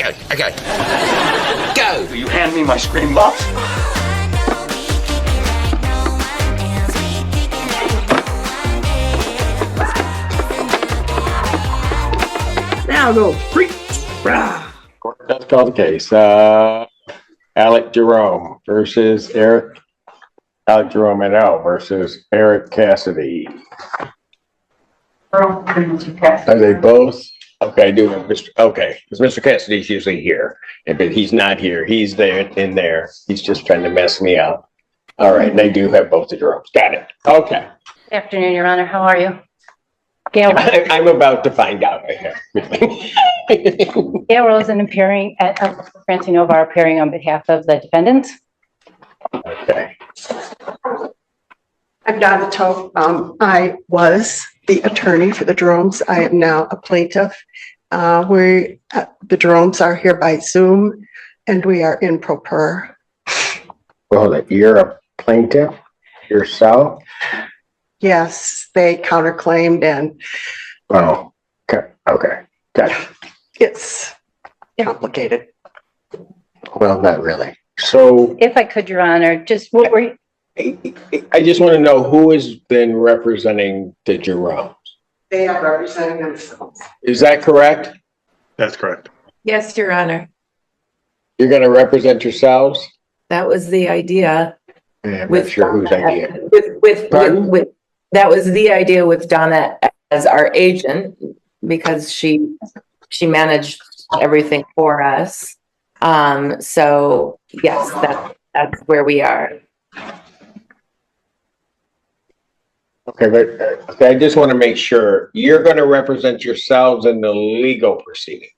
Okay. Go! Will you hand me my screen box? Now go. Let's call the case. Alec Jerome versus Eric. Alec Jerome et al. Versus Eric Cassidy. Are they both? Okay, I do have Mr. Okay, because Mr. Cassidy's usually here, but he's not here. He's there in there. He's just trying to mess me up. All right, they do have both the Jeromes. Got it. Okay. Good afternoon, Your Honor. How are you? Gail. I'm about to find out. Gail Rosen appearing at Francie Novar appearing on behalf of the defendants. Okay. I'm Donna Toth. I was the attorney for the Jeromes. I am now a plaintiff. The Jeromes are here by Zoom, and we are improper. Well, you're a plaintiff yourself? Yes, they counterclaimed, and Oh, okay. Gotcha. it's complicated. Well, not really. So If I could, Your Honor, just what were I just want to know who has been representing the Jeromes. They are representing themselves. Is that correct? That's correct. Yes, Your Honor. You're going to represent yourselves? That was the idea. Yeah, I'm not sure whose idea. With that was the idea with Donna as our agent, because she managed everything for us. So yes, that's where we are. Okay, but I just want to make sure you're going to represent yourselves in the legal proceeding.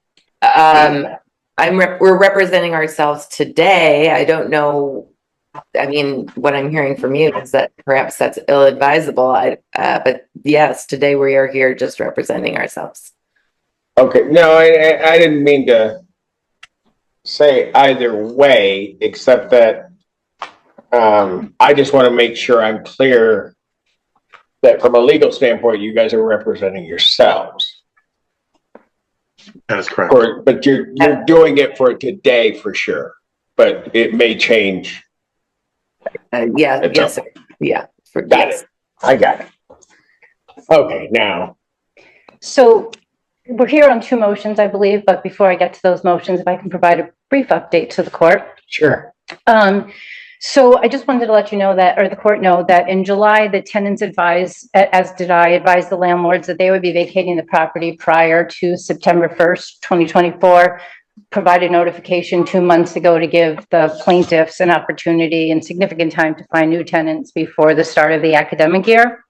We're representing ourselves today. I don't know. I mean, what I'm hearing from you is that perhaps that's ill-advisable. But yes, today we are here just representing ourselves. Okay, no, I didn't mean to say either way, except that I just want to make sure I'm clear that from a legal standpoint, you guys are representing yourselves. That is correct. But you're doing it for today for sure, but it may change. Yes, sir. Yeah. Got it. I got it. Okay, now. so we're here on two motions, I believe, but before I get to those motions, if I can provide a brief update to the court. Sure. So I just wanted to let you know that, or the court know that in July, the tenants advised, as did I, advised the landlords that they would be vacating the property prior to September 1st, 2024, provided notification 2 months ago to give the plaintiffs an opportunity and significant time to find new tenants before the start of the academic year.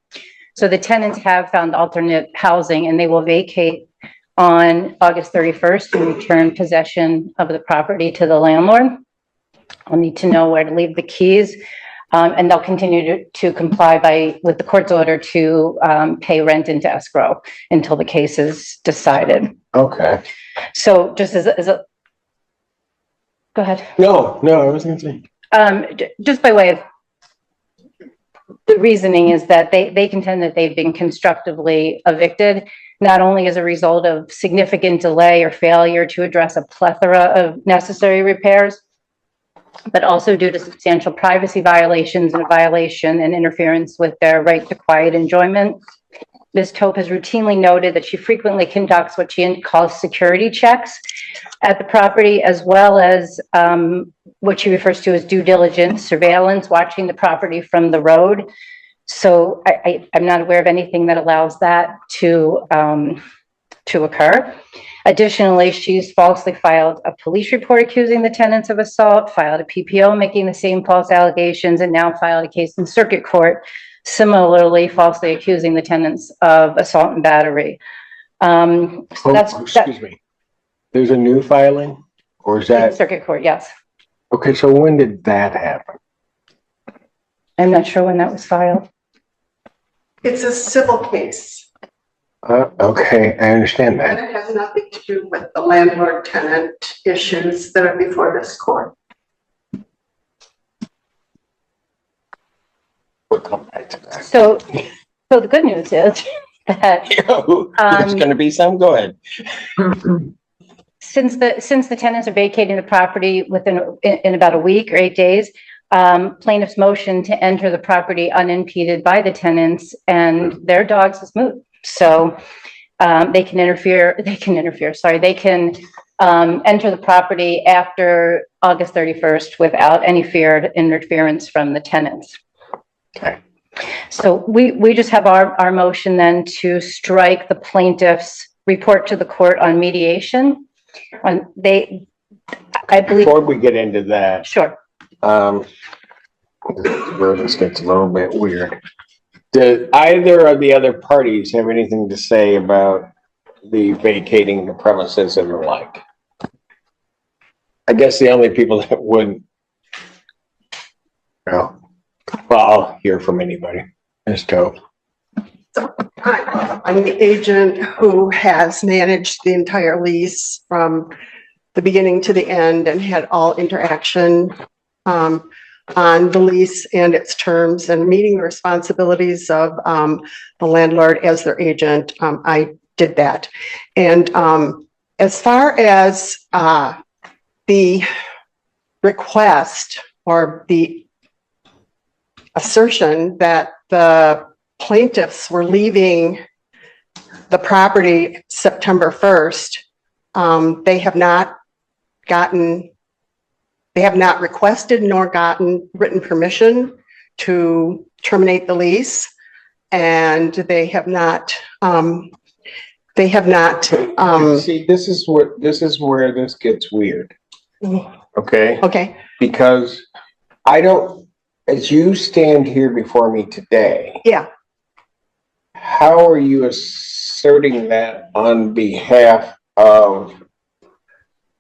So the tenants have found alternate housing and they will vacate on August 31st and return possession of the property to the landlord. I'll need to know where to leave the keys, and they'll continue to comply with the court's order to pay rent into escrow until the case is decided. Okay. So just as a go ahead. No, I was going to say. Just by way of the reasoning is that they contend that they've been constructively evicted, not only as a result of significant delay or failure to address a plethora of necessary repairs, but also due to substantial privacy violations and a violation and interference with their right to quiet enjoyment. Ms. Tope has routinely noted that she frequently conducts what she calls security checks at the property, as well as what she refers to as due diligence, surveillance, watching the property from the road. So I'm not aware of anything that allows that to occur. Additionally, she's falsely filed a police report accusing the tenants of assault, filed a PPO making the same false allegations, and now filed a case in circuit court, similarly falsely accusing the tenants of assault and battery. Excuse me. There's a new filing, or is that circuit court? Yes. Okay? So when did that happen? I'm not sure when that was filed. It's a civil case. Okay, I understand And that. it has nothing to do with the landlord-tenant issues that are before this court. We'll come back to that. So the good news is that There's going to be some. Go ahead. since the tenants are vacating the property in about a week or 8 days, plaintiff's motion to enter the property unimpeded by the tenants and their dogs is moot. So they can enter the property after August 31st without any feared interference from the tenants. Okay. So we just have our motion then to strike the plaintiff's report to the court on mediation. I believe. Before we get into that, Sure. where this gets a little bit weird. Did either of the other parties have anything to say about the vacating the premises and the like? I guess the only people that wouldn't. Well, I'll hear from anybody. Ms. Toe. So I'm the agent who has managed the entire lease from the beginning to the end and had all interaction on the lease and its terms and meeting the responsibilities of the landlord as their agent. I did that. And as far as the request or the assertion that the plaintiffs were leaving the property September 1st, they have not requested nor gotten written permission to terminate the lease, and they have not. See, this is where this gets weird. Okay. Okay. Because I don't, as you stand here before me today. Yeah. How are you asserting that on behalf of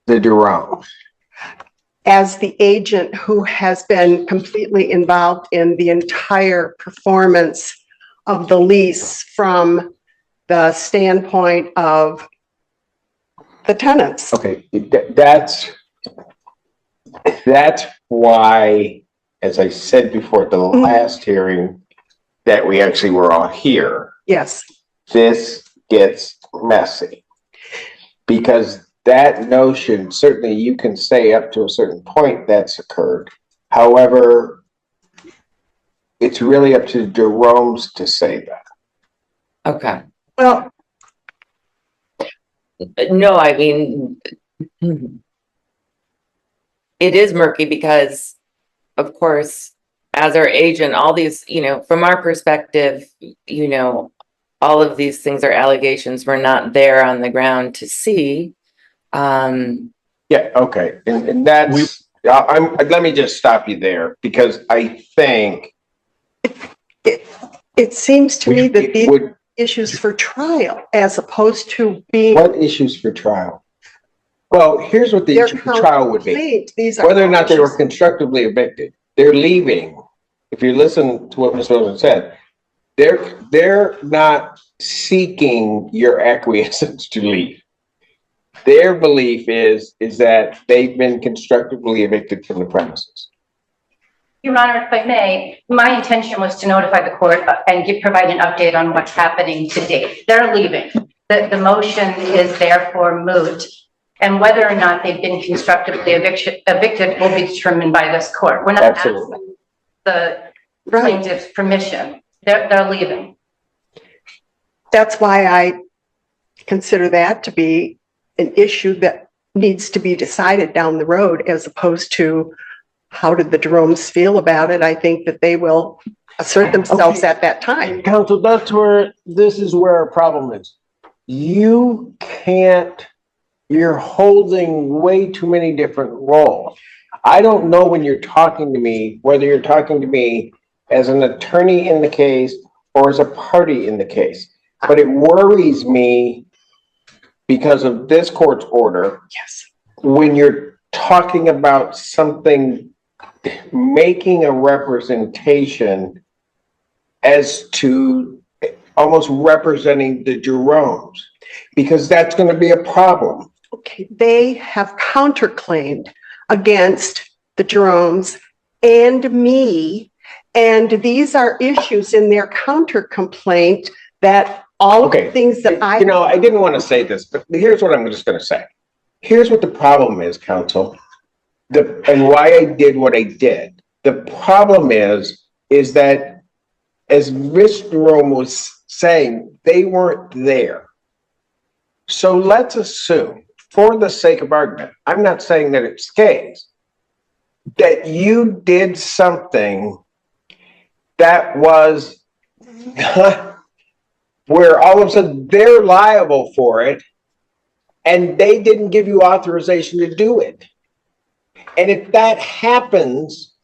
the Jeromes? As the agent who has been completely involved in the entire performance of the lease from the standpoint of the tenants. Okay, that's why, as I said before at the last hearing, that we actually were all here. Yes. This gets messy. Because that notion, certainly you can say up to a certain point that's occurred. However, it's really up to Jerome's to say that. Okay. Well, No, I mean, it is murky because, of course, as our agent, all these, from our perspective, all of these things are allegations. We're not there on the ground to see. Yeah, okay. And that's, let me just stop you there because I think it seems to me that these are issues for trial as opposed to being. What issues for trial? Well, here's what the issue for trial would be. Whether or not they were constructively evicted. They're leaving. If you listen to what Ms. Wilson said, they're not seeking your acquiescence to leave. Their belief is that they've been constructively evicted from the premises. Your Honor, if I may, my intention was to notify the court and provide an update on what's happening to date. They're leaving. The motion is therefore moot. And whether or not they've been constructively evicted will be determined by this court. We're not asking the plaintiff's permission. They're leaving. That's why I consider that to be an issue that needs to be decided down the road as opposed to how did the Jeromes feel about it. I think that they will assert themselves at that time. Counsel, this is where our problem is. You're holding way too many different roles. I don't know when you're talking to me, whether you're talking to me as an attorney in the case or as a party in the case. But it worries me because of this court's order. Yes. When you're talking about something, making a representation as to almost representing the Jeromes, because that's going to be a problem. Okay, they have counterclaimed against the Jeromes and me, and these are issues in their counter complaint that all of the things that I didn't want to say this, but here's what I'm just going to say. Here's what the problem is, counsel, and why I did what I did. The problem is that, as Mr. Rome was saying, they weren't there. So let's assume, for the sake of argument, I'm not saying that it's the case, that you did something that was where all of a sudden they're liable for it, and they didn't give you authorization to do it. And if that happens,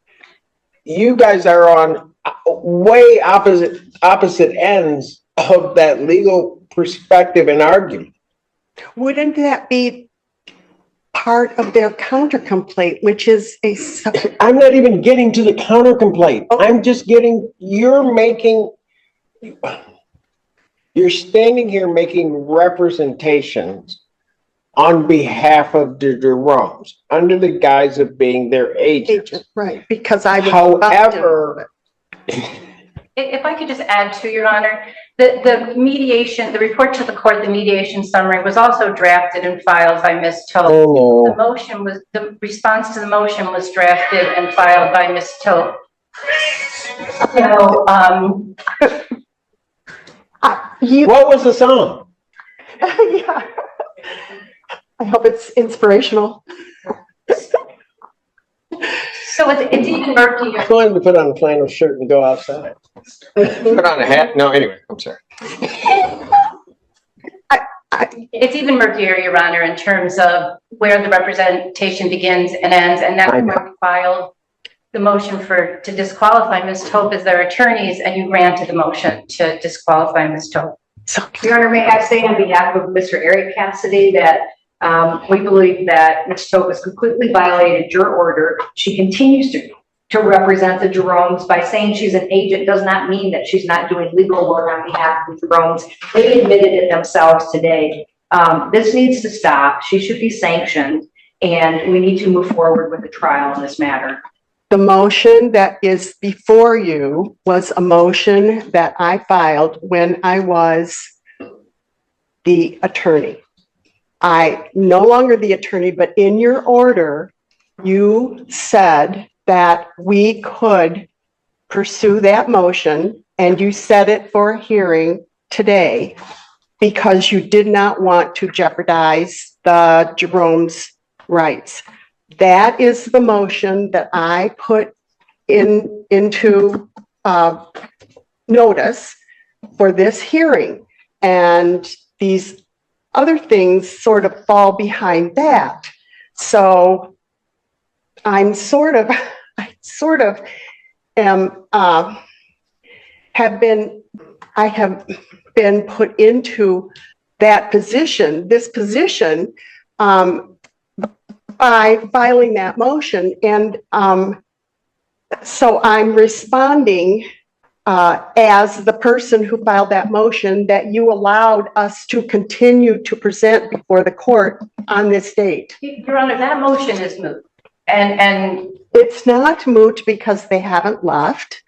you guys are on way opposite ends of that legal perspective and argument. Wouldn't that be part of their counter complaint, which is I'm not even getting to the counter complaint. I'm just getting, you're standing here making representations on behalf of the Jeromes under the guise of being their agent. Right, because I was. However, If I could just add to, Your Honor, the mediation, the report to the court, the mediation summary was also drafted and filed by Ms. Toth. oh The motion was, the response to the motion was drafted and filed by Ms. Toth. So, what was the song? Yeah. I hope it's inspirational. so it's even murkier. I wanted to put on a flannel shirt and go outside. Put on a hat. No, anyway, I'm sorry. It's even murkier, Your Honor, in terms of where the representation begins and ends, and that's where we filed the motion to disqualify Ms. Toth as their attorneys, and you granted the motion to disqualify Ms. Toth. Your Honor, may I say on behalf of Mr. Eric Cassidy that we believe that Ms. Toth has completely violated your order. She continues to represent the Jeromes. By saying she's an agent does not mean that she's not doing legal work on behalf of the Jeromes. They admitted it themselves today. This needs to stop. She should be sanctioned, and we need to move forward with the trial in this matter. The motion that is before you was a motion that I filed when I was the attorney. I no longer the attorney, but in your order, you said that we could pursue that motion, and you set it for a hearing today because you did not want to jeopardize the Jerome's rights. That is the motion that I put into notice for this hearing. And these other things sort of fall behind that. So I have been put into that position, this position, by filing that motion. And so I'm responding as the person who filed that motion that you allowed us to continue to present before the court on this date. Your Honor, that motion is moot. And it's not moot because they haven't left.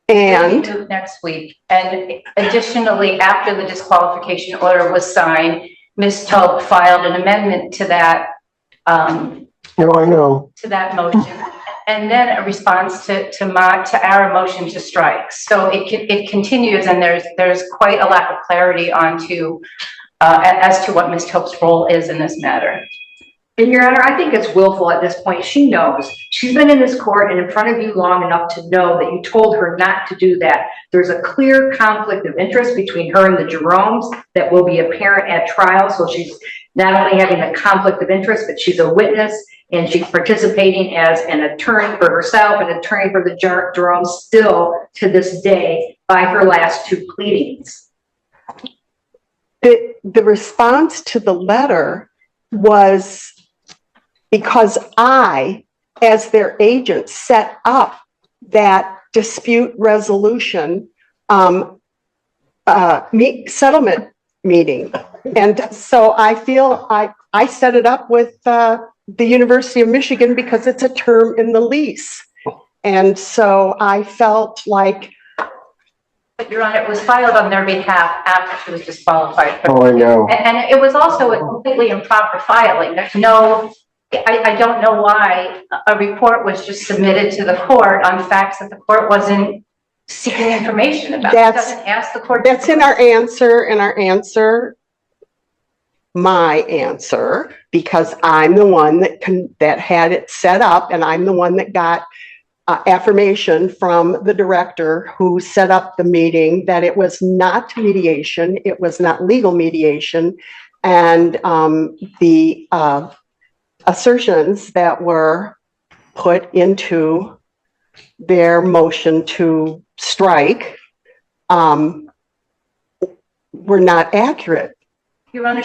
And next week. And additionally, after the disqualification order was signed, Ms. Toth filed an amendment to that. No, I know. To that motion, and then a response to our motion to strike. So it continues, and there's quite a lack of clarity as to what Ms. Toth's role is in this matter. And Your Honor, I think it's willful at this point. She knows. She's been in this court and in front of you long enough to know that you told her not to do that. There's a clear conflict of interest between her and the Jeromes that will be apparent at trial. So she's not only having a conflict of interest, but she's a witness, and she's participating as an attorney for herself, an attorney for the Jeromes still to this day by her last two pleadings. the response to the letter was because I, as their agent, set up that dispute resolution settlement meeting. And so I feel I set it up with the University of Michigan because it's a term in the lease. And so I felt like But Your Honor, it was filed on their behalf after she was disqualified. Oh, I know. And it was also a completely improper filing. There's no, I don't know why a report was just submitted to the court on facts that the court wasn't seeking information about. It doesn't ask the court. That's in our answer, my answer, because I'm the one that had it set up, and I'm the one that got affirmation from the director who set up the meeting that it was not mediation, it was not legal mediation, and the assertions that were put into their motion to strike were not accurate. Your Honor,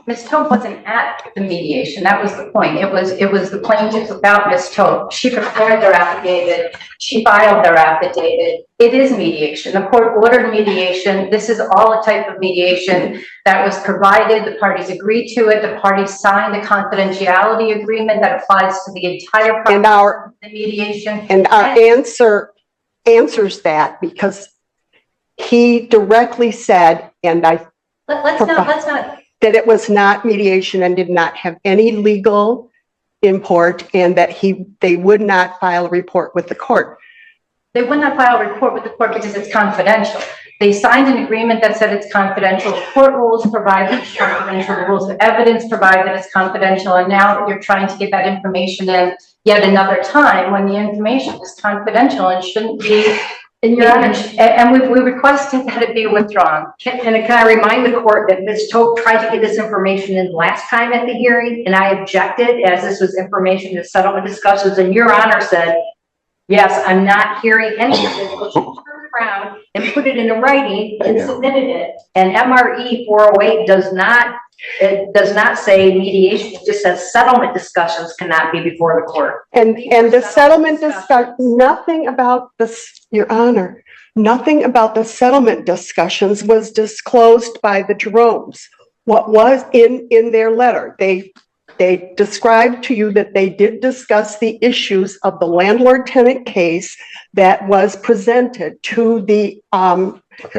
Ms. Tope wasn't at the mediation. That was the point. It was the plaintiff about Ms. Tope. She prepared their affidavit. She filed their affidavit. It is mediation. The court ordered mediation. This is all a type of mediation that was provided. The parties agreed to it. The parties signed a confidentiality agreement that applies to the entire process of the mediation. And our answer answers that, because he directly said, and let's not. that it was not mediation and did not have any legal import, and that they would not file a report with the court. They would not file a report with the court because it's confidential. They signed an agreement that said it's confidential. The court rules provide that it's confidential. The rules of evidence provide that it's confidential. And now that you're trying to get that information in yet another time when the information is confidential and shouldn't be. And we requested that it be withdrawn. Can I remind the court that Ms. Tope tried to get this information in last time at the hearing, and I objected, as this was information that settlement discussions, and Your Honor said, yes, I'm not hearing any of this. But she turned around and put it in writing and submitted it. And MRE 408 does not say mediation. It just says settlement discussions cannot be before the court. And the settlement discussion, nothing about this, Your Honor, nothing about the settlement discussions was disclosed by the Jeromes. What was in their letter, they described to you that they did discuss the issues of the landlord-tenant case that was presented to the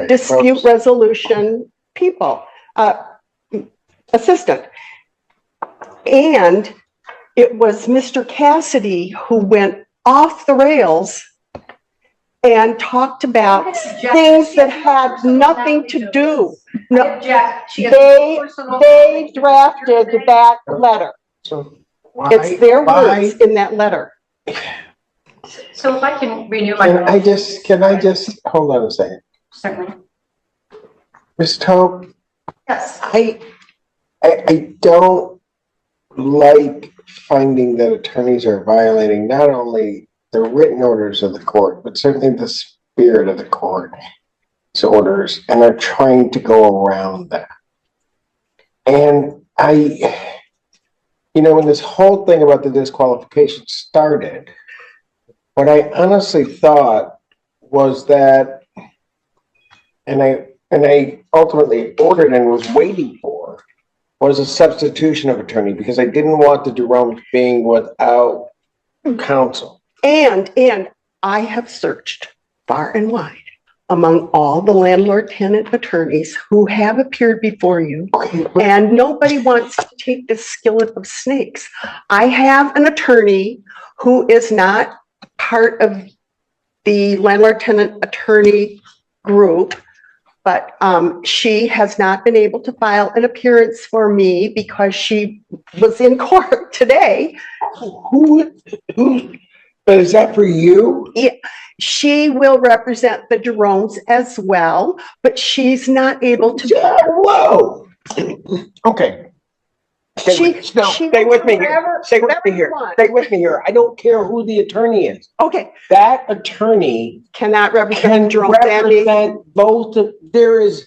dispute resolution people, assistant. And it was Mr. Cassidy who went off the rails and talked about things that had nothing to do. No, they drafted that letter. So It's their words in that letter. So if I can renew my. Can I just hold on a second? Certainly. Ms. Tope, Yes. I don't like finding that attorneys are violating not only the written orders of the court, but certainly the spirit of the court's orders, and are trying to go around that. And when this whole thing about the disqualification started, what I honestly thought was that, and I ultimately ordered and was waiting for, was a substitution of attorney, because I didn't want the Jeromes being without counsel. And I have searched far and wide among all the landlord-tenant attorneys who have appeared before you, and nobody wants to take this skillet of snakes. I have an attorney who is not part of the landlord-tenant attorney group, but she has not been able to file an appearance for me because she was in court today. But is that for you? Yeah, she will represent the Jeromes as well, but she's not able to. Whoa. Okay. Stay with me here. Stay with me here. Stay with me here. I don't care who the attorney is. Okay. That attorney Cannot represent Jerome's both. There is,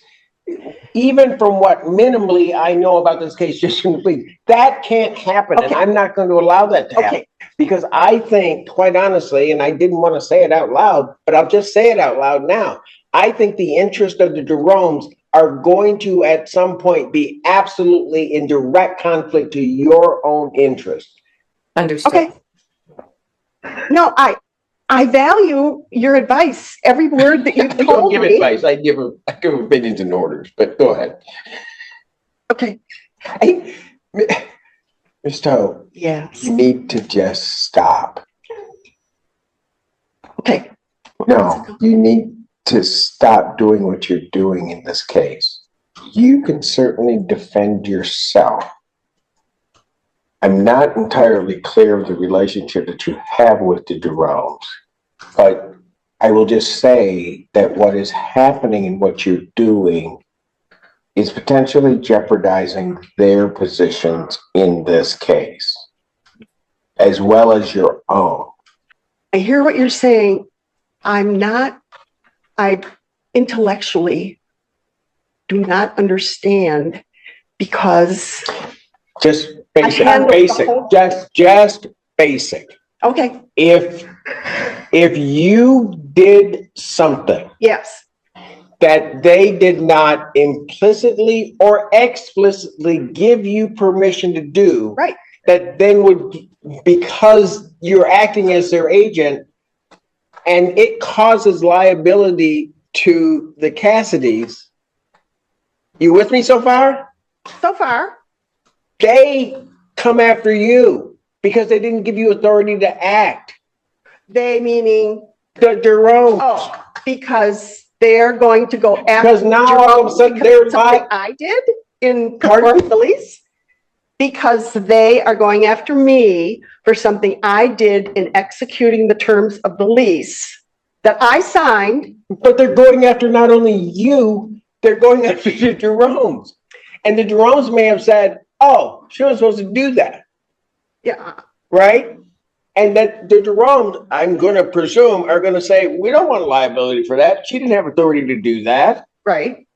even from what minimally I know about this case, just complete, that can't happen. Okay. And I'm not going to allow that to happen. Okay. Because I think, quite honestly, and I didn't want to say it out loud, but I'll just say it out loud now. I think the interest of the Jeromes are going to, at some point, be absolutely in direct conflict to your own interest. Understood. Okay. No, I value your advice, every word that you've I don't told give me. advice. I give opinions and orders, but go ahead. Okay, Ms. Toe, yes, you need to just stop. okay. No, you need to stop doing what you're doing in this case. You can certainly defend yourself. I'm not entirely clear of the relationship that you have with the Jeromes, but I will just say that what is happening and what you're doing is potentially jeopardizing their positions in this case, as well as your own. I hear what you're saying. I intellectually do not understand because, Just I handled the basic, whole- just basic. okay, If you did something yes, that they did not implicitly or explicitly give you permission to do, right, that then would, because you're acting as their agent and it causes liability to the Cassidys. You with me so far? so far, They come after you because they didn't give you authority to act. they meaning, Their own. oh, because they're going to go after. Because now all of a sudden because they're of something like, I did in Pardon? the lease, because they are going after me for something I did in executing the terms of the lease that I signed. but they're going after not only you, they're going after the Jeromes. And the Jeromes may have said, oh, she was supposed to do that, Yeah, right? And that the Jeromes, I'm going to presume, are going to say, we don't want liability for that. She didn't have authority to do that. right.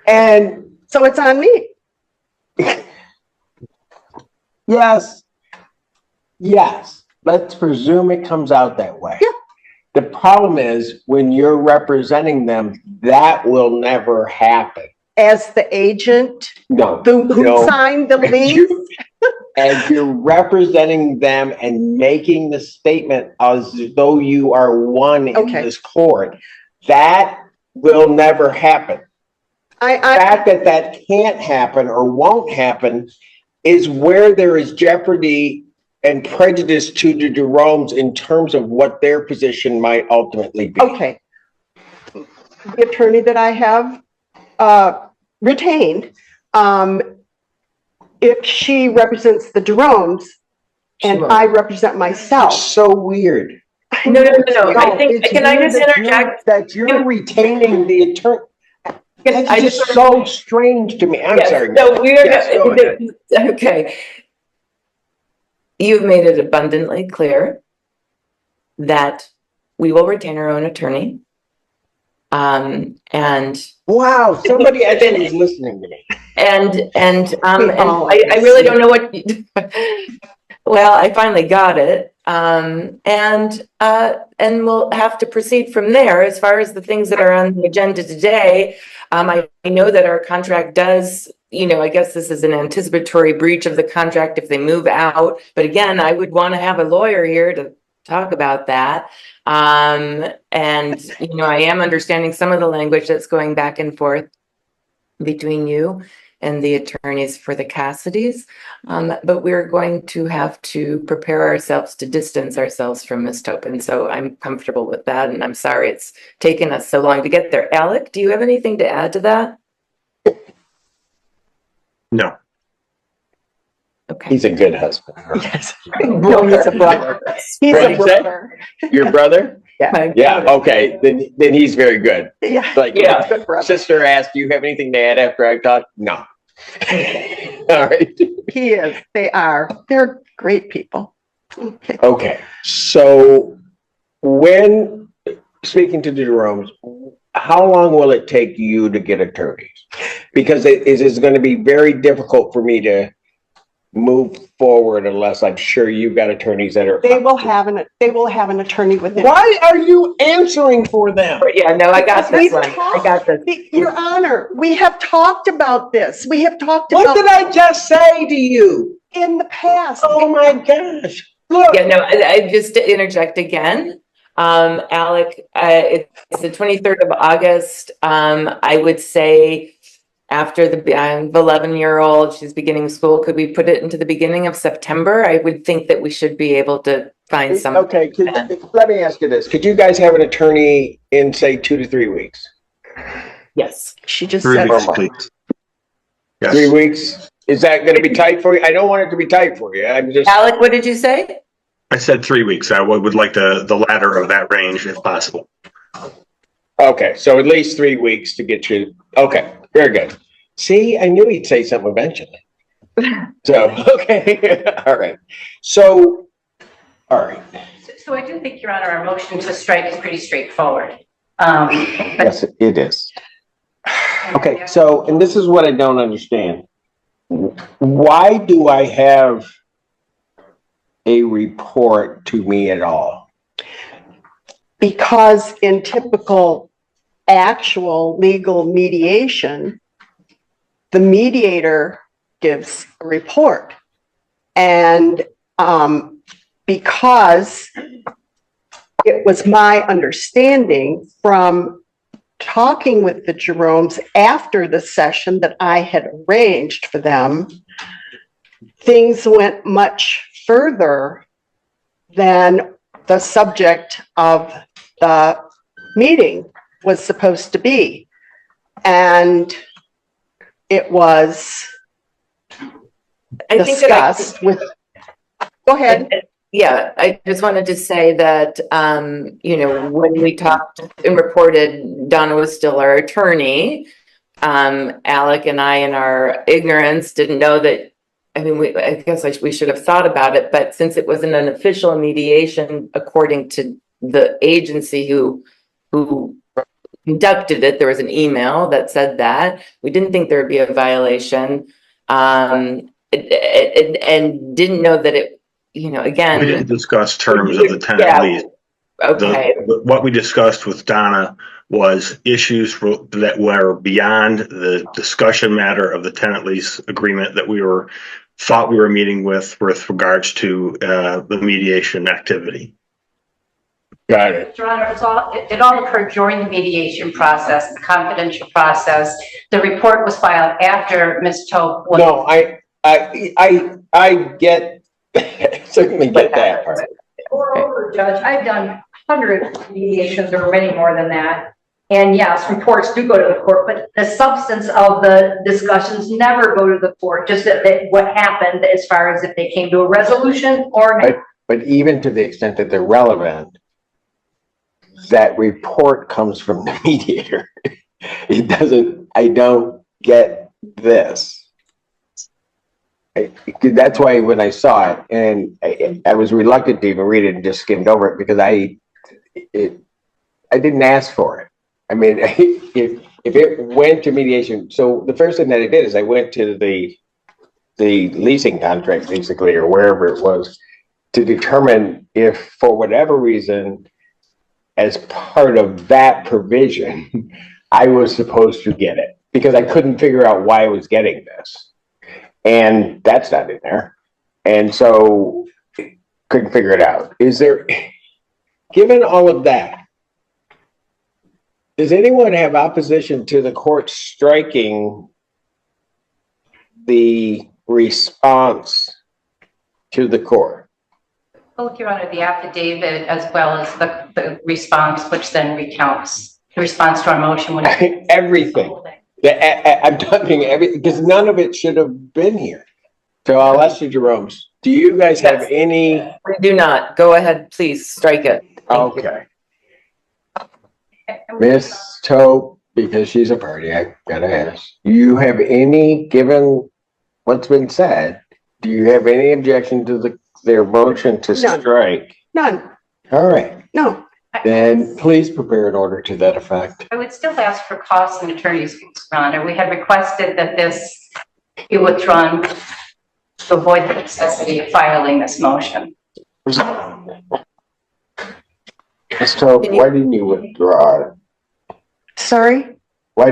And So it's on me. yes, let's presume it comes out that way. Yeah. The problem is when you're representing them, that will never happen. As the agent No. who signed the lease. As you're representing them and making the statement as though you are one in Okay. this court, that will never happen. The fact that can't happen or won't happen is where there is jeopardy and prejudice to the Jeromes in terms of what their position might ultimately be. Okay. The attorney that I have retained, if she represents the Jeromes and won't. I represent myself. So weird. No. I think, It's can I weird just that interject? that you're retaining the attorney. It's I just so strange to me. I'm Yes, sorry. no, we are, Yes, go ahead. okay. You've made it abundantly clear that we will retain our own attorney. And Wow, somebody actually is listening to me. I really don't know what, well, I finally got it. And we'll have to proceed from there. As far as the things that are on the agenda today, I know that our contract does, I guess this is an anticipatory breach of the contract if they move out. But again, I would want to have a lawyer here to talk about that. I am understanding some of the language that's going back and forth between you and the attorneys for the Cassidys. But we're going to have to prepare ourselves to distance ourselves from Ms. Topin. So I'm comfortable with that. And I'm sorry it's taken us so long to get there. Alec, do you have anything to add to that? No. Okay. He's a good husband. Yes. No, he's a brother. He's What'd a you say? brother. Your brother? Yeah. Yeah, okay, then he's very good. Yeah. Like, Yeah. Good brother. sister asked, do you have anything to add after I talk? No. All right. He is. They are. They're great people. Okay. Okay, so when speaking to the Jeromes, how long will it take you to get attorneys? Because it is going to be very difficult for me to move forward unless I'm sure you've got attorneys that are. They will have an attorney with them. Why are you answering for them? Yeah, no, I got this We've one. I got this. Your Honor, we have talked about this. We have talked What about did I just say to you? in the past. Oh my gosh. Look. Yeah, no, I just to interject again. Alec, it's the 23rd of August. I would say after the 11-year-old, she's beginning school. Could we put it into the beginning of September? I would think that we should be able to find some. Okay, let me ask you this. Could you guys have an attorney in, say, 2 to 3 weeks? Yes. She just 3 said, weeks, please. Yes. 3 weeks? Is that going to be tight for you? I don't want it to be tight for you. I'm just. Alec, what did you say? I said 3 weeks. I would like the latter of that range if possible. Okay, so at least 3 weeks to get you. Okay, very good. See, I knew he'd say something eventually. So, okay, all right. So, all right. So I do think, Your Honor, our motion to strike is pretty straightforward. Yes, it is. Okay, so, and this is what I don't understand. Why do I have a report to me at all? because in typical actual legal mediation, the mediator gives a report. And because it was my understanding from talking with the Jeromes after the session that I had arranged for them, things went much further than the subject of the meeting was supposed to be. And it was discussed with, go ahead. Yeah, I just wanted to say that, you know, when we talked and reported, Donna was still our attorney. Alec and I, in our ignorance, didn't know that. I mean, I guess we should have thought about it, but since it wasn't an official mediation, according to the agency who conducted it, there was an email that said that. We didn't think there would be a violation, and didn't know that it, you know, again. We didn't discuss terms of the tenant lease. Okay. What we discussed with Donna was issues that were beyond the discussion matter of the tenant lease agreement that we thought we were meeting with regards to the mediation activity. Got it. Your Honor, it all occurred during the mediation process, the confidential process. The report was filed after Ms. Tope was. No, I get, certainly get that part. Moreover, Judge, I've done hundreds of mediations or many more than that. And yes, reports do go to the court, but the substance of the not never go to the court, just that what happened as far as if they came to a resolution or not. But even to the extent that they're relevant, that report comes from the mediator. It doesn't, I don't get this. That's why when I saw it, and I was reluctant to even read it and just skimmed over it because I didn't ask for it. I mean, if it went to mediation, so the first thing that I did is I went to the leasing contract, basically, or wherever it was, to determine if, for whatever reason, as part of that provision, I was supposed to get it because I couldn't figure out why I was getting this. And that's not in there. And so couldn't figure it out. Is there, given all of that, does anyone have opposition to the court striking the response to the court? Both, Your Honor, the affidavit as well as the response, which then recounts the response to our motion. When everything. I'm talking everything because none of it should have been here. So I'll ask you, Jerome, do you guys have any? We do not. Go ahead, please strike it. Okay. Miss Tope, because she's a party, I gotta ask. Do you have any, given what's been said, do you have any objection to their motion to strike? None, All right. no. Then please prepare an order to that effect. I would still ask for costs and attorney's fees, Your Honor. We had requested that this be withdrawn to avoid the necessity of filing this motion. Miss Tope, why didn't you withdraw it? Sorry? Why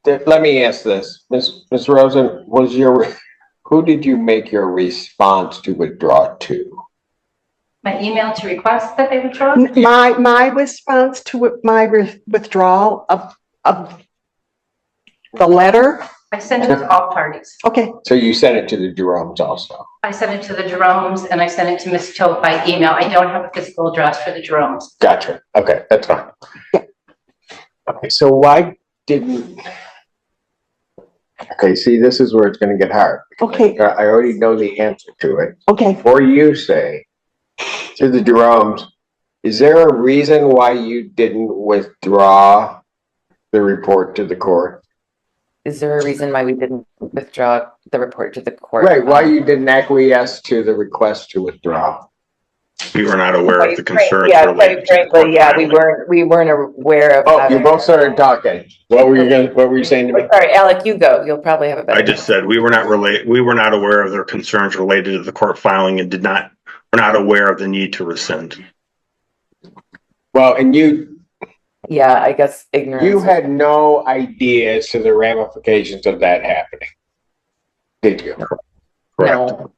let me ask this. Ms. Rosen, who did you make your response to withdraw to? My email to request that they withdraw? My response to my withdrawal of the letter. I sent it to all parties. Okay, So you sent it to the Jeromes also? I sent it to the Jeromes and I sent it to Ms. Tote by email. I don't have a physical address for the Jeromes. Gotcha. Okay, that's fine. Yeah. Okay, so why didn't? Okay, see, this is where it's gonna get hard. okay, I already know the answer to it. okay. Or you say to the Jeromes, is there a reason why you didn't withdraw the report to the court? Is there a reason why we didn't withdraw the report to the court? Right, why you didn't acquiesce to the request to withdraw? We were not aware of the concerns Yeah, related quite to the court frankly, yeah, we filing. weren't aware of. Oh, that. you both started talking. What were you saying to me? All right, Alec, you go. You'll probably have a better. I just said we were not aware of their concerns related to the court filing and were not aware of the need to rescind. Well, and Yeah, I guess ignorance. you had no idea as to the ramifications of that happening, did you? Correct. No.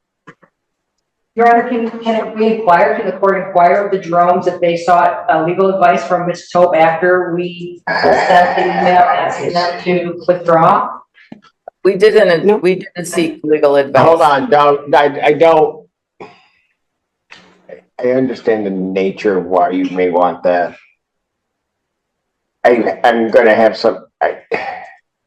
Your Honor, can we inquire, can the court inquire of the Jeromes if they sought legal advice from Ms. Tope after we sent the email asking them to withdraw? We didn't. No. We didn't seek legal advice. Hold on, I understand the nature of why you may want that. I'm gonna have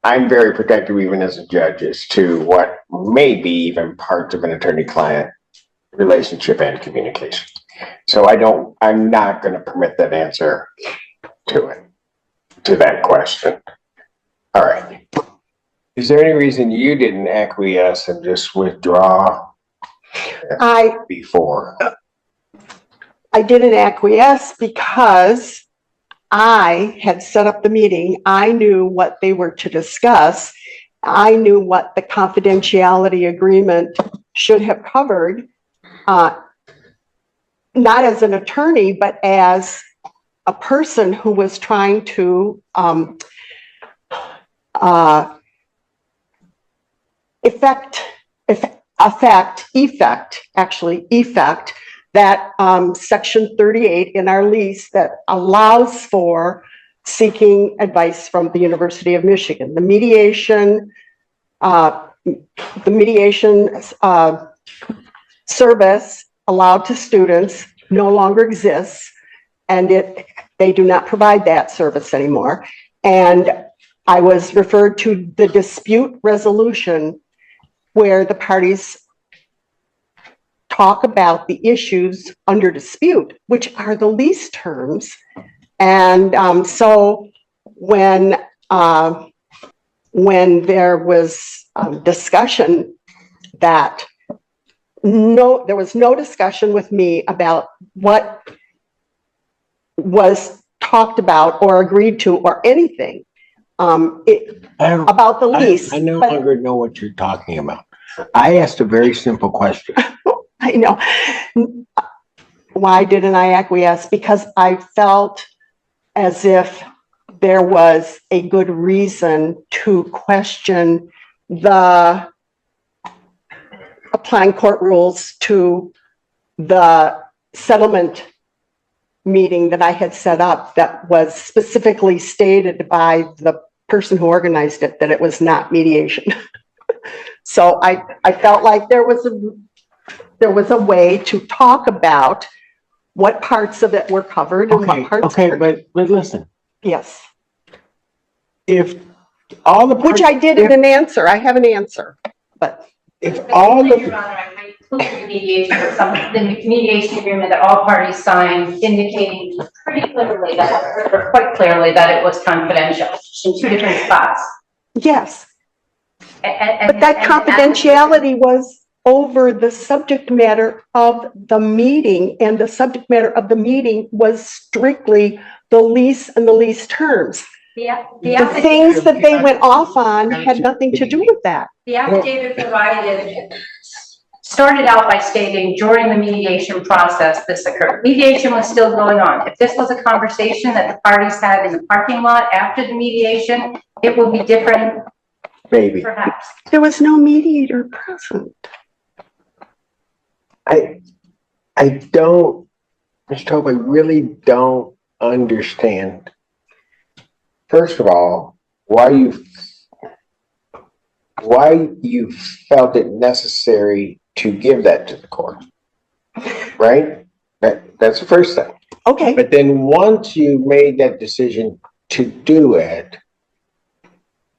I'm very protective even as a judge as to what may be even parts of an attorney-client relationship and communication. So I'm not gonna permit that answer to that question. All right. Is there any reason you didn't acquiesce and just withdraw before? I didn't acquiesce because I had set up the meeting. I knew what they were to discuss. I knew what the confidentiality agreement should have covered, not as an attorney, but as a person who was trying to effect that section 38 in our lease that allows for seeking advice from the University of Michigan. The mediation service allowed to students no longer exists, and they do not provide that service anymore. And I was referred to the dispute resolution where the parties talk about the issues under dispute, which are the lease terms. And so when there was discussion that there was no discussion with me about what was talked about or agreed to or anything about the lease. I no longer know what you're talking about. I asked a very simple question. I know. Why didn't I acquiesce? Because I felt as if there was a good reason to question the applying court rules to the settlement meeting that I had set up that was specifically stated by the person who organized it that it was not mediation. So I felt like there was a way to talk about what parts of it were covered and what parts weren't. But listen, Yes, if all the which I did in an answer. I have an answer, but if all Your the Honor, I included the mediation agreement that all parties signed, indicating pretty clearly that, or quite clearly, that it was confidential in two different spots. yes, And but that confidentiality was over the subject matter of the meeting, and the subject matter of the meeting was strictly the lease and the lease terms. The things that they went off on had nothing to do with that. The affidavit provided started out by stating during the mediation process this occurred. Mediation was still going on. If this was a conversation that the parties had in the parking lot after the mediation, it would be different, maybe perhaps. There was no mediator present. I don't Ms. Tope, I really don't understand. First of all, why you felt it necessary to give that to the court, right? That's the first thing. Okay, But then once you made that decision to do it,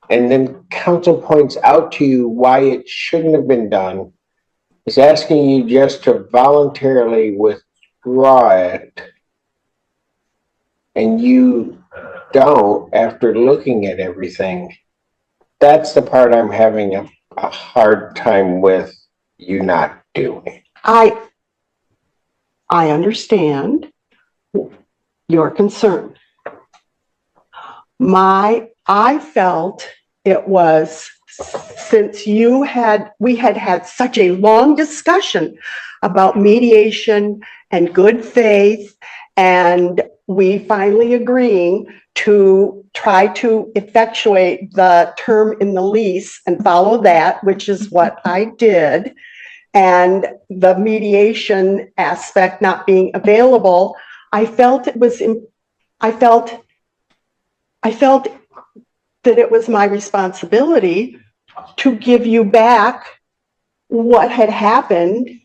and then counsel points out to you why it shouldn't have been done, is asking you just to voluntarily withdraw it, and you don't after looking at everything. That's the part I'm having a hard time with you not doing. I understand your concern. I felt it was, since we had had such a long discussion about mediation and good faith, and we finally agreeing to try to effectuate the term in the lease and follow that, which is what I did, and the mediation aspect not being available, I felt that it was my responsibility to give you back what had happened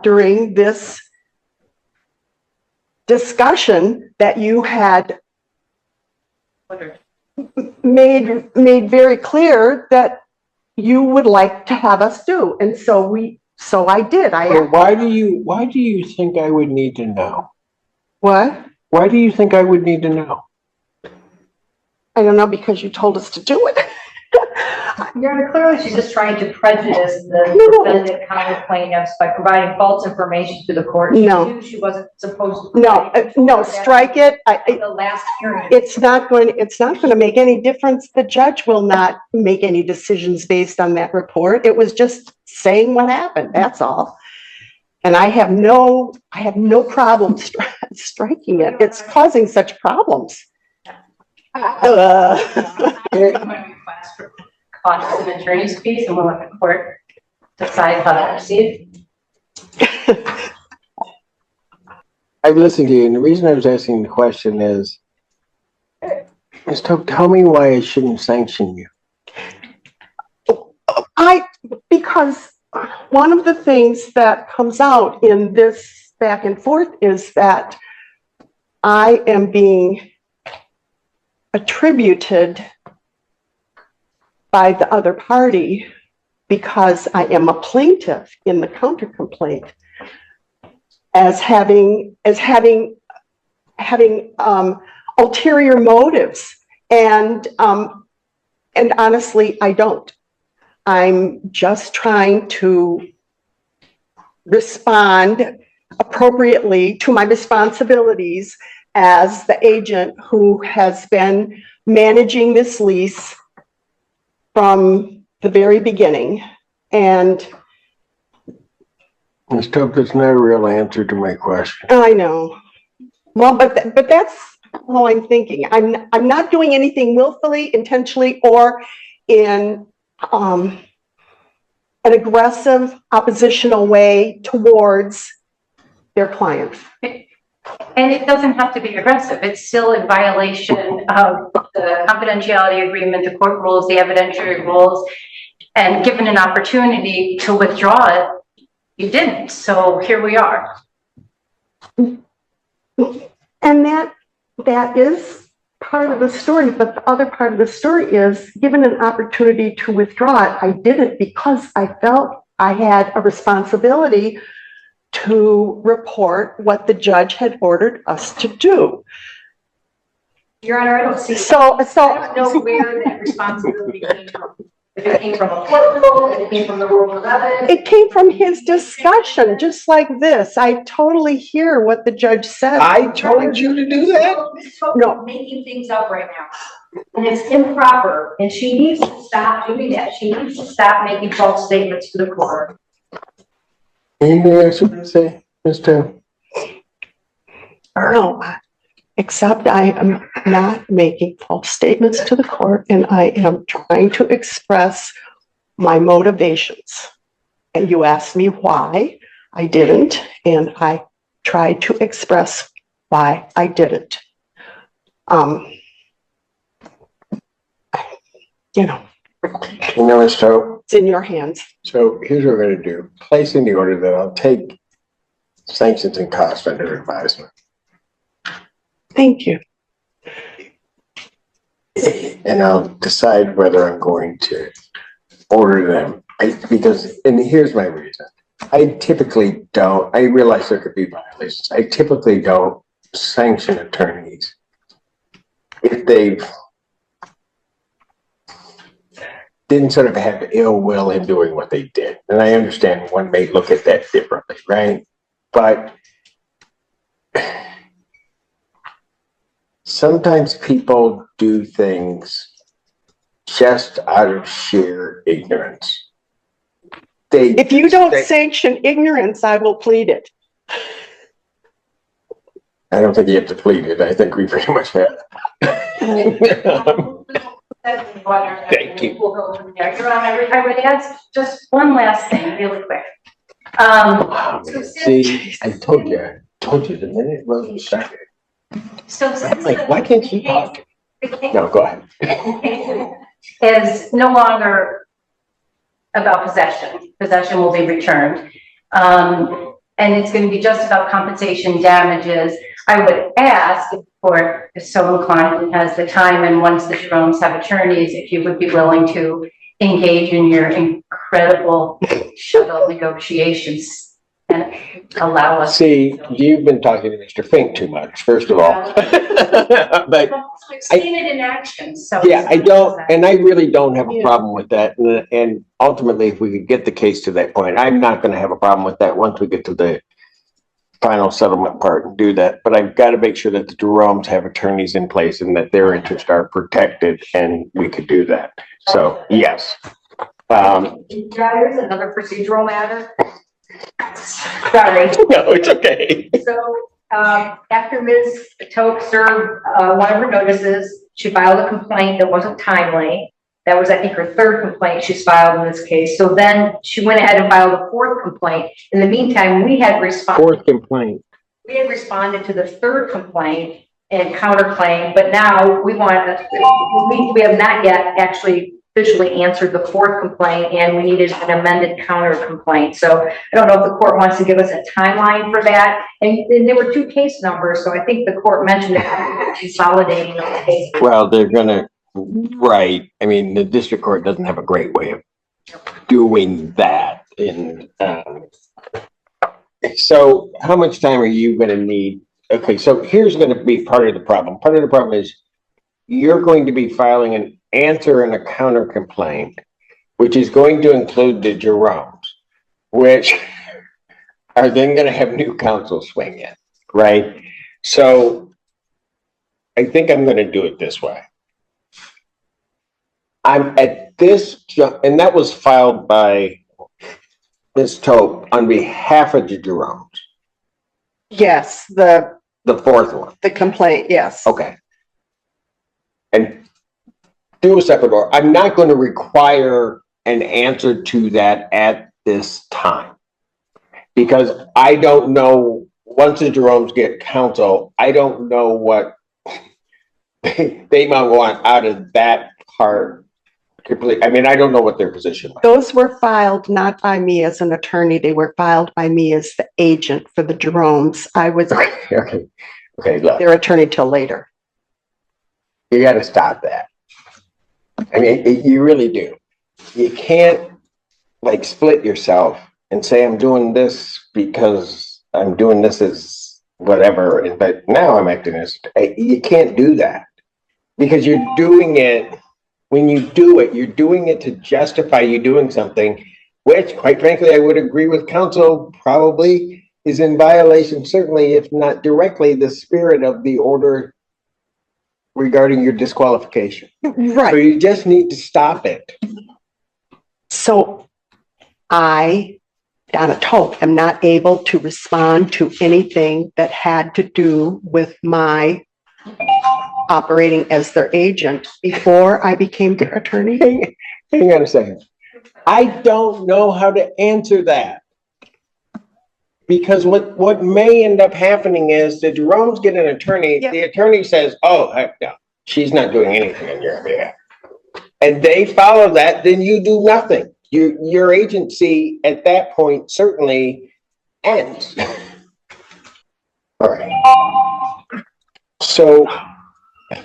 during this discussion that you had made very clear that you would like to have us do. And so I did. So why do you think I would need to know? What? Why do you think I would need to know? I don't know, because you told us to do it. Your Honor, clearly she's just trying to prejudice the defendant counter plaintiffs by providing false information to the court. She No. knew she wasn't supposed to. No, strike it. The last hearing. It's not going to make any difference. The judge will not make any decisions based on that report. It was just saying what happened. That's all. And I have no problem striking it. It's causing such problems. I'm going to request for costs of attorney's fees, and we'll let the court decide how to proceed. I've listened to you, and the reason I was asking the question is, Ms. Tope, tell me why I shouldn't sanction you. Because one of the things that comes out in this back and forth is that I am being attributed by the other party because I am a plaintiff in the counter complaint as having ulterior motives, and honestly, I don't. I'm just trying to respond appropriately to my responsibilities as the agent who has been managing this lease from the very beginning. And Ms. Tope, that's not a real answer to my question. I know. Well, but that's how I'm thinking. I'm not doing anything willfully, intentionally, or in an aggressive, oppositional way towards their clients. And it doesn't have to be aggressive. It's still in violation of the confidentiality agreement, the court rules, the evidentiary rules, and given an opportunity to withdraw it, you didn't. So here we are. And that is part of the story, but the other part of the story is, given an opportunity to withdraw it, I did it because I felt I had a responsibility to report what the judge had ordered us to do. Your Honor, I don't see. I don't know where that responsibility came from. If it came from a court rule, if it came from the rule of evidence. It came from his discussion, just like this. I totally hear what the judge said. I told you to do that? No. Making things up right now. And it's improper, and she needs to stop doing that. She needs to stop making false statements to the court. Anything else you want to say, Ms. Tope? No, except I am not making false statements to the court, and I am trying to express my motivations. And you asked me why I didn't, and I tried to express why I did it. You know, So, it's in your hands. so here's what we're gonna do. Place in the order that I'll take sanctions and costs under advisement. Thank you. And I'll decide whether I'm going to order them. Because, and here's my reason. I typically don't, I realize there could be violations. I typically don't sanction attorneys if they've didn't sort of have ill will in doing what they did. And I understand one may look at that differently, right? But sometimes people do things just out of sheer ignorance. If you don't sanction ignorance, I will plead it. I don't think you have to plead it. I think we pretty much have. Thank you. We'll go from there. Your Honor, I would ask just one last thing really quick. See, I told you the minute it wasn't started. So I'm since like, why can't you talk? No, go ahead. is no longer about possession. Possession will be returned. And it's going to be just about compensation damages. I would ask if the court is so inclined and has the time, and once the Jeromes have attorneys, if you would be willing to engage in your incredible shuttle negotiations and allow us. See, you've been talking to Mr. Fink too much, first of all. But I've seen it in action, so. yeah, I don't, and I really don't have a problem with that. And ultimately, if we could get the case to that point, I'm not gonna have a problem with that once we get to the final settlement part and do that. But I've got to make sure that the Jeromes have attorneys in place and that their interests are protected, and we could do that. So, yes. There's another procedural matter. Sorry. No, it's okay. So, after Ms. Toke served, one of her notices, she filed a complaint that wasn't timely. That was, I think, her third complaint she's filed in this case. So then she went ahead and filed a fourth complaint. In the meantime, we had responded. Fourth complaint. We had responded to the third complaint and counterclaim, but now we we have not yet actually officially answered the fourth complaint, and we needed an amended counter complaint. So I don't know if the court wants to give us a timeline for that. And there were two case numbers, so I think the court mentioned it, consolidating those cases. Well, they're gonna, right. I mean, the district court doesn't have a great way of doing that. So how much time are you gonna need? Okay, so here's gonna be part of the problem. Part of the problem is you're going to be filing an answer and a counter complaint, which is going to include the Jeromes, which are then going to have new counsel swing in, right? So I think I'm going to do it this way. I'm at this, and that was filed by Ms. Tope on behalf of the Jeromes. Yes, The fourth one. the complaint, yes. Okay. And do a separate order. I'm not going to require an answer to that at this time, because I don't know, once the Jeromes get counsel, I don't know what they might want out of that part. I mean, I don't know what their position is. Those were filed not by me as an attorney. They were filed by me as the agent for the Jeromes. I was Okay, look, their attorney till later. you got to stop that. I mean, you really do. You can't like split yourself and say, I'm doing this because I'm doing this as whatever, but now I'm acting as, you can't do that, because you're doing it, when you do it, you're doing it to justify you doing something, which quite frankly, I would agree with counsel probably is in violation, certainly if not directly, the spirit of the order regarding your disqualification. So Right. you just need to stop it. So I, Donna Tope, am not able to respond to anything that had to do with my operating as their agent before I became their attorney. Hang on a second. I don't know how to answer that. Because what may end up happening is the Jerome's get an attorney, Yep. the attorney says, oh, heck no, she's not doing anything on your behalf. And they follow that, then you do nothing. Your agency at that point certainly ends. All right. So I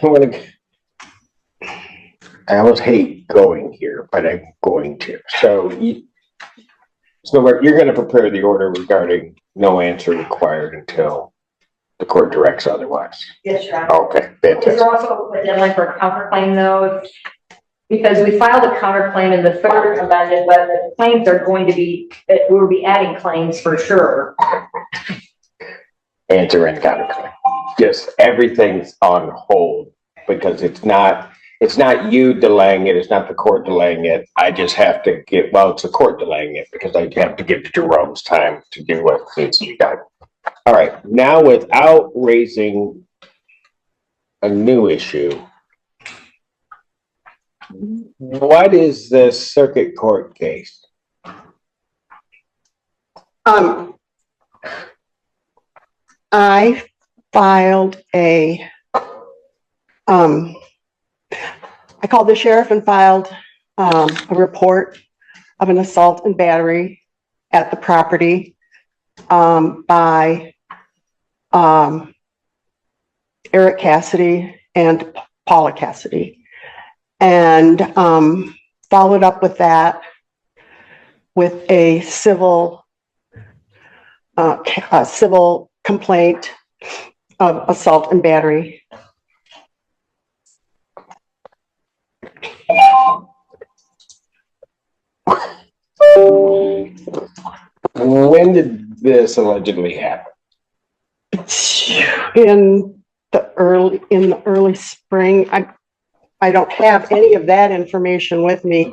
almost hate going here, but I'm going to. So you're going to prepare the order regarding no answer required until the court directs otherwise. Yes, Your Honor. Okay, Is fantastic. there also a deadline for a counterclaim though? Because we filed a counterclaim in the third amendment, but the claims are going to be, we'll be adding claims for sure. Answer and counterclaim. Just everything's on hold because it's not you delaying it. It's not the court delaying it. I just have to it's the court delaying it because I have to give Jerome's time to do what needs to be done. All right. Now, without raising a new issue, what is the circuit court case? I filed I called the sheriff and filed a report of an assault and battery at the property by Eric Cassidy and Paula Cassidy. And followed up with that with a civil complaint of assault and battery. When did this allegedly happen? In the early spring. I don't have any of that information with me.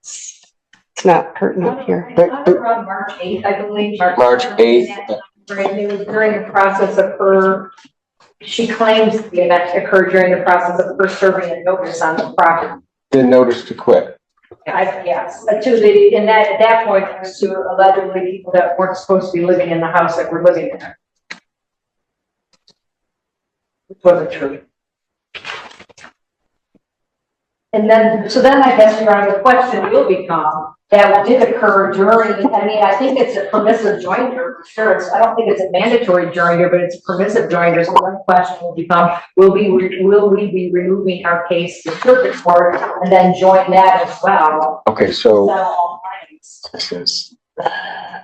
It's not pertinent here. Around March 8th, I believe. March 8th. It was during the process of her, she claims the event occurred during the process of her serving a notice on the property. The notice to quit. Yes, at that point, it was to allegedly people that weren't supposed to be living in the house that were living there. Which wasn't true. And then, so then I guess, Your Honor, the question will become, that did occur during, I think it's a permissive joinder, for sure. I don't think it's a mandatory joinder, but it's a permissive joinder. So one question will become, will we be removing our case to circuit court and then join that as well? Okay, so Settle all claims. this is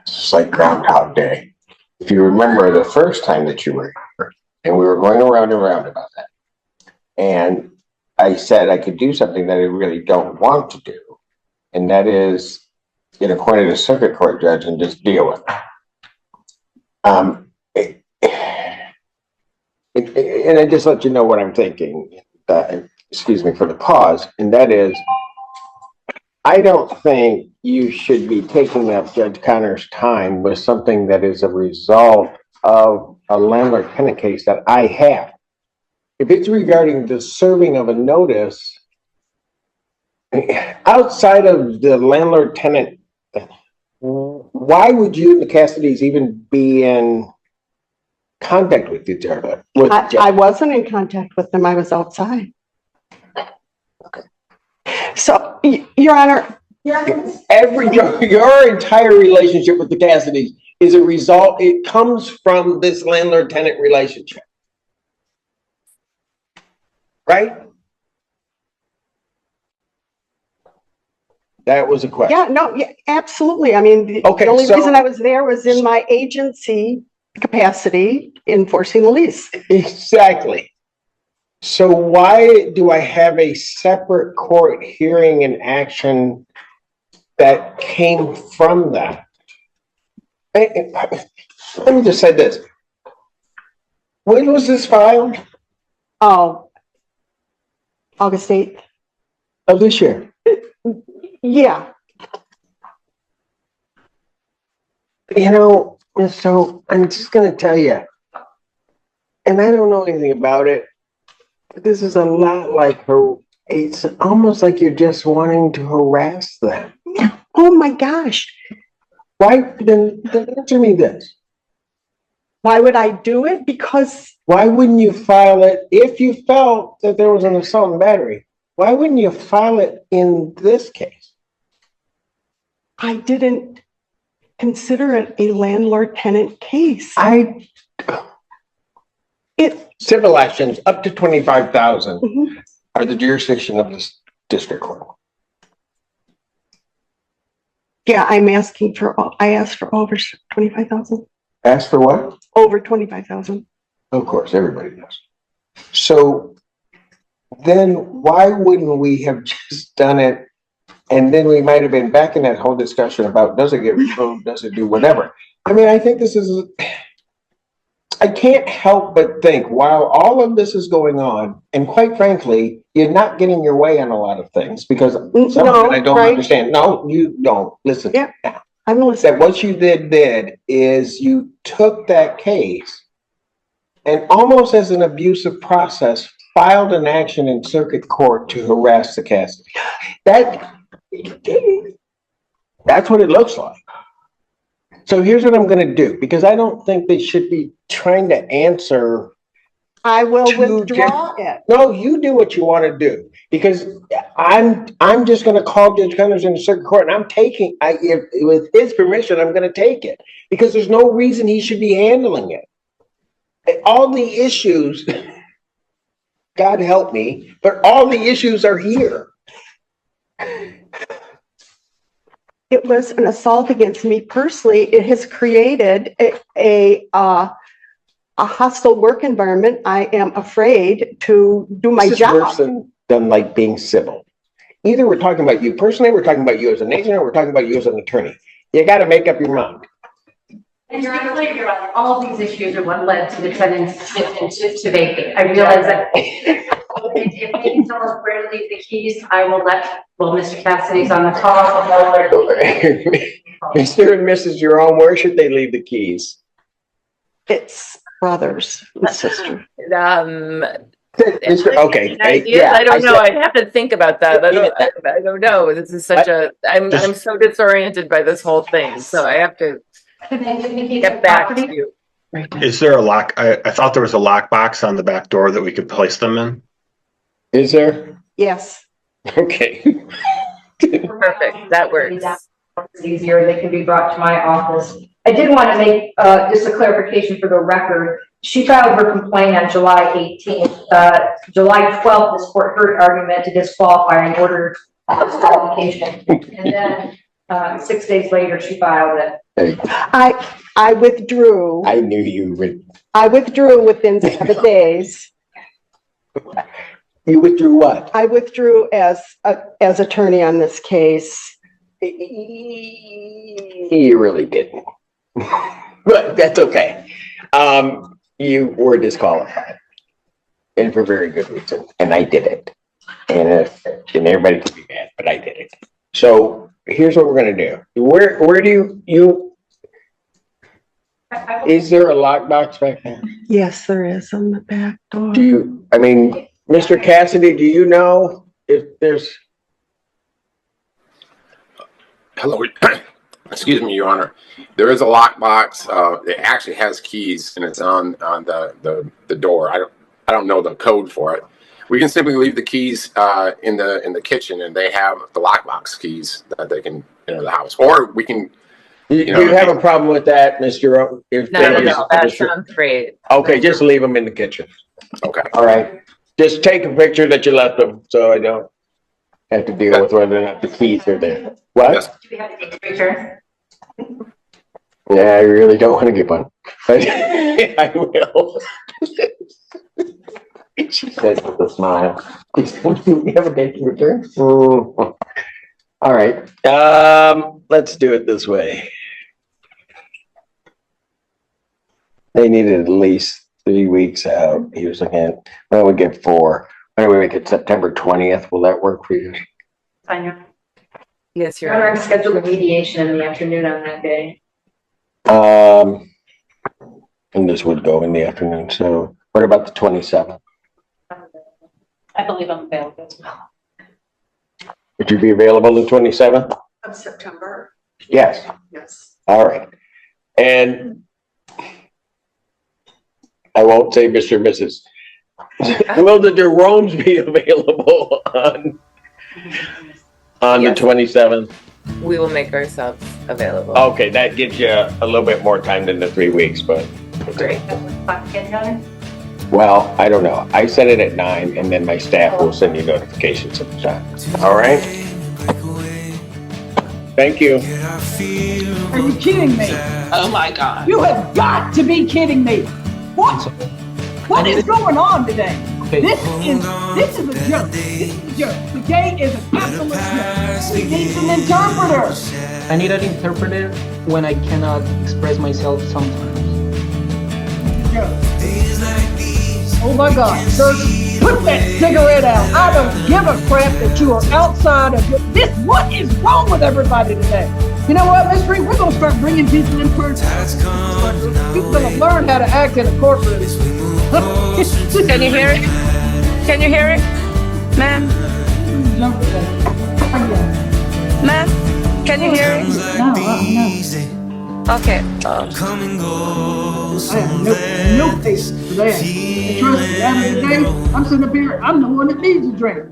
just like Groundhog Day. If you remember the first time that you were here, and we were going around and around about that, and I said I could do something that I really don't want to do, and that is get appointed a circuit court judge and just deal with it. And I just let you know what I'm thinking. Excuse me for the pause, and that is, I don't think you should be taking up Judge Connor's time with something that is a result of a landlord-tenant case that I have. If it's regarding the serving of a notice, outside of the landlord-tenant, why would you and the Cassidys even be in contact with each other? I wasn't in contact with them. I was outside. Okay. So, Your Honor. your entire relationship with the Cassidys is a result, it comes from this landlord-tenant relationship. Right? That was a question. Yeah, no, yeah, absolutely. I mean, the Okay, only so- reason I was there was in my agency capacity enforcing the lease. Exactly. So why do I have a separate court hearing and action that came from that? Let me just say this. When was this filed? Oh, August 8th. Of this year. Yeah. You know, so I'm just going to tell you, and I don't know anything about it, but this is a lot like her. It's almost like you're just wanting to harass them. Oh my gosh. Why, then answer me this. Why would I do it? Because Why wouldn't you file it if you felt that there was an assault and battery? Why wouldn't you file it in this case? I didn't consider it a landlord-tenant case. Civil actions up to 25,000 Mhm. are the jurisdiction of this district court. Yeah, I asked for over 25,000, Ask for what? over 25,000. Of course, everybody does. So then why wouldn't we have just done it? And then we might have been back in that whole discussion about does it get removed, does it do whatever? I mean, I think this is, I can't help but think while all of this is going on, and quite frankly, you're not getting your way on a lot of things because some of it I don't right. understand. No, you don't. Listen. Yeah. I'm listening. That what you did is you took that case and almost as an abusive process, filed an action in circuit court to harass the Cassidy. That's what it looks like. So here's what I'm gonna do, because I don't think they should be trying to answer. I will to withdraw it. No, you do what you wanna do, because I'm just gonna call Judge Connors in the circuit court and I'm taking, with his permission, I'm gonna take it. Because there's no reason he should be handling it. All the issues, God help me, but all the issues are here. It was an assault against me personally. It has created a hostile work environment. I am afraid to do my This is job. worse than like being civil. Either we're talking about you personally, we're talking about you as an agent, or we're talking about you as an attorney. You gotta make up your mind. And you're clear, all of these issues are what led to the tenant's decision to vacate. I realize that if they can tell us where to leave the keys, I will Mr. Cassidy's on the call. I'll know where to leave Mr. and Mrs. Jerome, where should they leave the keys? It's brothers and sisters. Okay. Ideas? Yeah, I don't know. said- I'd have to think about that. I don't know. This is such I'm so disoriented by this whole thing. So I have to get back to you. Is there a lock? I thought there was a lockbox on the back door that we could place them in. Is there? Yes. Okay. Perfect. That works. It's easier, they can be brought to my office. I did want to make just a clarification for the record. She filed her complaint on July 18th. July 12th, this court heard argument to disqualify in order of disqualification. And then 6 days later, she filed it. I withdrew. I knew you would. I withdrew within 7 days. You withdrew what? I withdrew as attorney on this case. You really didn't. But that's okay. You were disqualified. And for very good reason. And I did it. And everybody can be mad, but I did it. So here's what we're gonna do. Where do you is there a lockbox back there? Yes, there is on the back door. Mr. Cassidy, do you know if there's? Hello, excuse me, Your Honor. There is a lockbox. It actually has keys, and it's on the door. I don't know the code for it. We can simply leave the keys in the kitchen, and they have the lockbox keys that they can enter the house. Or we can. Do you have a problem with that, Mr. No, that sounds great. Okay, just leave them in the kitchen. Okay. All right. Just take a picture that you left them, so I don't have to deal with whether or not the keys are there. What? Yes. Do we have to take a picture? Yeah, I really don't want to get one, but I will. She said with a smile. You have a date to return? All right. Let's do it this way. They needed at least 3 weeks out. He was looking at, well, we get 4. Why don't we make it September 20th? Will that work for you? Fine. Yes, Your Your Honor, Honor. I'm scheduled a mediation in the afternoon on that day. And this would go in the afternoon. So what about the 27th? I believe I'm available. Would you be available the 27th? Of September? Yes. Yes. All right. And I won't say Mr. and Mrs. Will the Jeromes be available on the Yes. 27th? We will make ourselves available. Okay, that gives you a little bit more time than the 3 weeks, but, Great. well, I don't know. I set it at 9 and then my staff will send you notifications at the time. All right? Thank you. Are you kidding me? Oh my God. You have got to be kidding me. What? What is going on today? This is a joke. This is a joke. The gate is an absolute joke. He needs an interpreter. I need an interpreter when I cannot express myself sometimes. Joke. Oh my God, sir, put that cigarette out. I don't give a crap that you are outside of this. What is wrong with everybody today? You know what, Miss Green, we're gonna start bringing people in person. People gonna learn how to act in a courtroom. Can you hear it? Can you hear it? Ma'am? Ma'am? Can you hear it? No. Okay. I have no patience for that. And trust me, out of the day, I'm sitting up here, I'm the one that needs a drink.